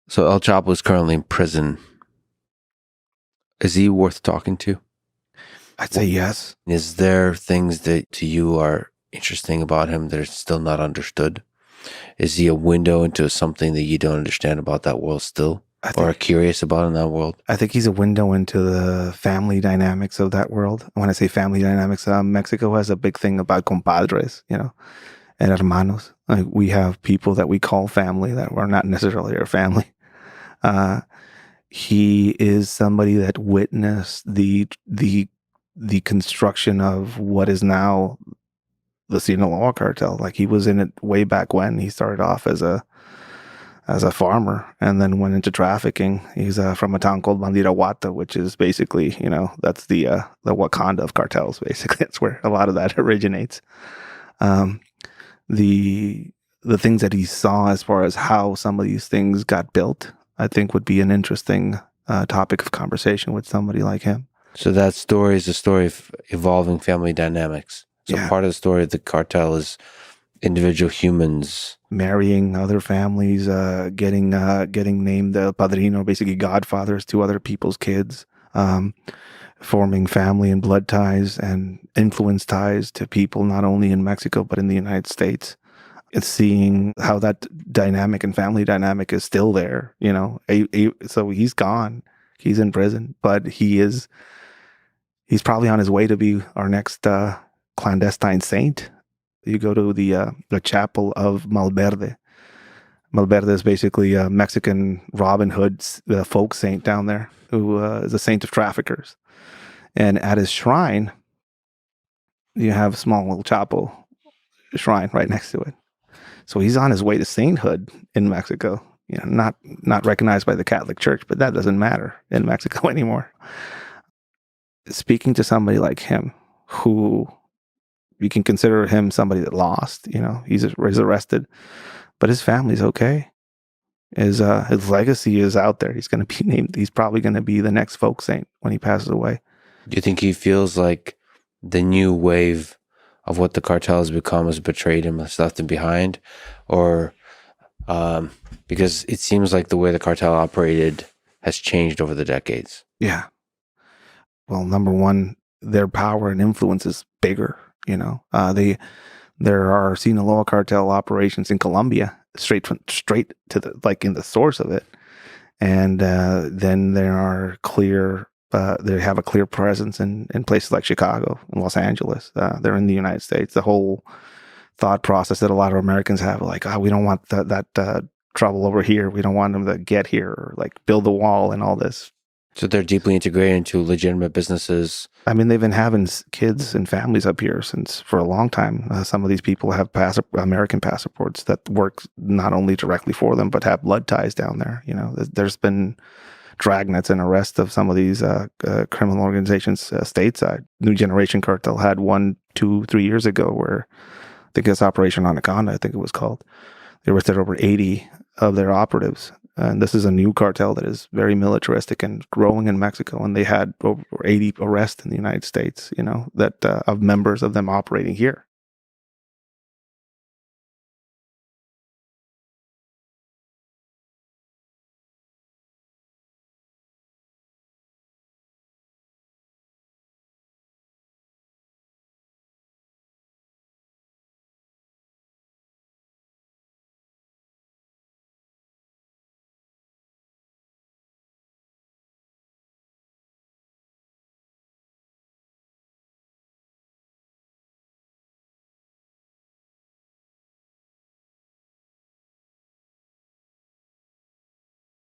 So El Chapo is currently in prison. Is he worth talking to? I'd say yes. Is there things that to you are interesting about him that are still not understood? Is he a window into something that you don't understand about that world still? Or are curious about in that world? I think he's a window into the family dynamics of that world. When I say family dynamics, Mexico has a big thing about compadres, and hermanos. Like, we have people that we call family that are not necessarily our family. He is somebody that witnessed the construction of what is now the Sinaloa cartel. Like, he was in it way back when. He started off as a farmer and then went into trafficking. He's from a town called Bandiraguata, which is basically, that's the Wakanda of cartels. Basically, that's where a lot of that originates. The things that he saw as far as how some of these things got built, I think would be an interesting topic of conversation with somebody like him. So that story is a story of evolving family dynamics. So part of the story of the cartel is individual humans marrying other families, getting named padrino, basically godfathers to other people's kids, forming family and blood ties and influence ties to people not only in Mexico but in the United States. It's seeing how that dynamic and family dynamic is still there. So he's gone, he's in prison, but he's probably on his way to be our next clandestine saint. You go to the chapel of Malverde. Malverde is basically a Mexican Robin Hood folk saint down there who is a saint of traffickers. And at his shrine, you have a small little Chapo shrine right next to it. So he's on his way to sainthood in Mexico. Not recognized by the Catholic Church, but that doesn't matter in Mexico anymore. Speaking to somebody like him, who you can consider him somebody that lost, he's arrested, but his family's okay. His legacy is out there. He's going to be named. He's probably going to be the next folk saint when he passes away. Do you think he feels like the new wave of what the cartel has become has betrayed him, has left him behind? Or because it seems like the way the cartel operated has changed over the decades. Yeah. Well, number one, their power and influence is bigger. There are Sinaloa cartel operations in Colombia, straight to the in the source of it, and then there are they have a clear presence in places like Chicago and Los Angeles. They're in the United States. The whole thought process that a lot of Americans have, like, we don't want that trouble over here. We don't want them to get here, or like build a wall and all this. So they're deeply integrated into legitimate businesses. I mean, they've been having kids and families up here for a long time. Some of these people have American passports that work not only directly for them, but have blood ties down there. There's been dragnets and arrests of some of these criminal organizations stateside. New Generation Cartel had 1, 2, 3 years ago where, I think it's Operation Anaconda, I think it was called. They arrested over 80 of their operatives. And this is a new cartel that is very militaristic and growing in Mexico. And they had over 80 arrests in the United States, that of members of them operating here.